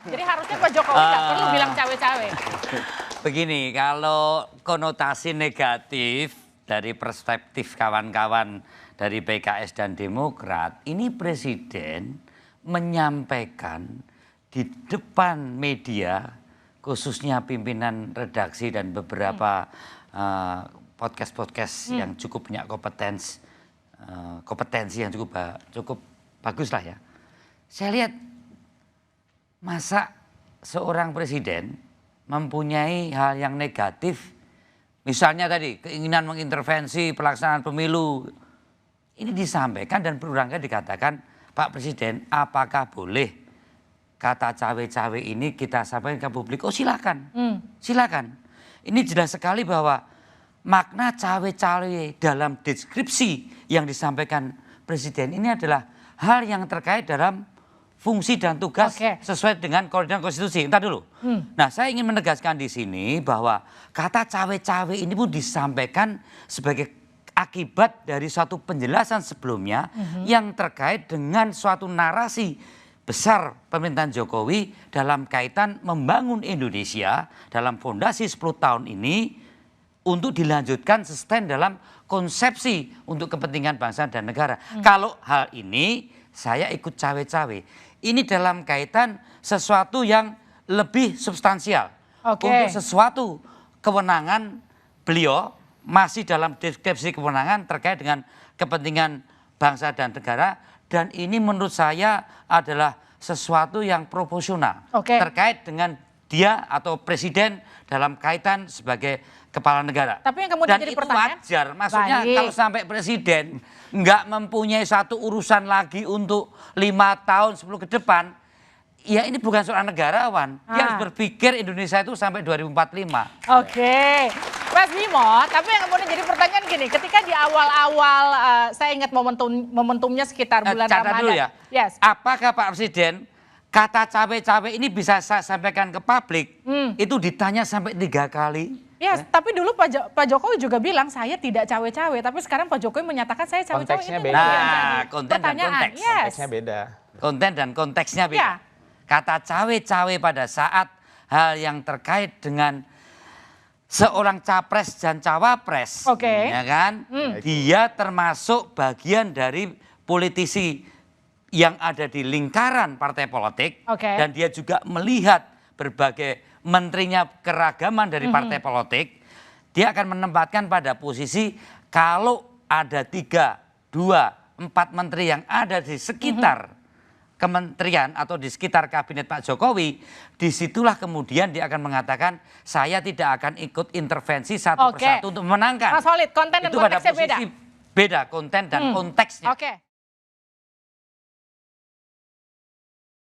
Jadi harusnya Pak Jokowi nggak perlu bilang cawe-cawe. Begini, kalau konotasi negatif dari perspektif kawan-kawan dari PKS dan Demokrat, ini Presiden menyampaikan di depan media, khususnya pimpinan redaksi dan beberapa podcast-podcast yang cukup punya kompetensi yang cukup bagus lah ya. Saya lihat masa seorang presiden mempunyai hal yang negatif, misalnya tadi keinginan mengintervensi pelaksanaan pemilu, ini disampaikan dan berulang kali dikatakan, Pak Presiden, apakah boleh kata cawe-cawe ini kita sampaikan ke publik? Oh silakan, silakan. Ini jelas sekali bahwa makna cawe-cawe dalam deskripsi yang disampaikan Presiden ini adalah hal yang terkait dalam fungsi dan tugas sesuai dengan koridor konstitusi. Entar dulu. Nah, saya ingin menegaskan di sini bahwa kata cawe-cawe ini pun disampaikan sebagai akibat dari suatu penjelasan sebelumnya yang terkait dengan suatu narasi besar pemerintahan Jokowi dalam kaitan membangun Indonesia dalam fondasi 10 tahun ini untuk dilanjutkan sustain dalam konsepsi untuk kepentingan bangsa dan negara. Kalau hal ini saya ikut cawe-cawe. Ini dalam kaitan sesuatu yang lebih substansial. Untuk sesuatu kewenangan beliau masih dalam deskripsi kewenangan terkait dengan kepentingan bangsa dan negara. Dan ini menurut saya adalah sesuatu yang proporsional. Terkait dengan dia atau presiden dalam kaitan sebagai kepala negara. Tapi yang kemudian dan jadi itu pertanyaan, wajar. Maksudnya kalau sampai presiden nggak mempunyai satu urusan lagi untuk 5 tahun 10 ke depan, ya ini bukan seorang negarawan. Dia harus berpikir Indonesia itu sampai 2045. Mas Bimo, tapi yang kemudian jadi pertanyaan gini, ketika di awal-awal saya ingat momentumnya sekitar bulan Ramadan. Dulu ya. Apakah Pak Presiden kata cawe-cawe ini bisa saya sampaikan ke publik? Itu ditanya sampai 3 kali. Tapi dulu Pak Jokowi juga bilang saya tidak cawe-cawe, tapi sekarang Pak Jokowi menyatakan saya cawe-cawe. Konteksnya beda. Nah, konten dan konteks. Konteksnya beda. Konten dan konteksnya beda. Kata cawe-cawe pada saat hal yang terkait dengan seorang capres dan cawapres, ya kan? Dia termasuk bagian dari politisi yang ada di lingkaran partai politik, dan dia juga melihat berbagai menterinya keragaman dari partai politik. Dia akan menempatkan pada posisi kalau ada 3, 2, 4 menteri yang ada di sekitar kementerian atau di sekitar kabinet Pak Jokowi, disitulah kemudian dia akan mengatakan saya tidak akan ikut intervensi satu persatu untuk memenangkan. Mas Holid, konten dan konteksnya beda. Beda konten dan konteksnya.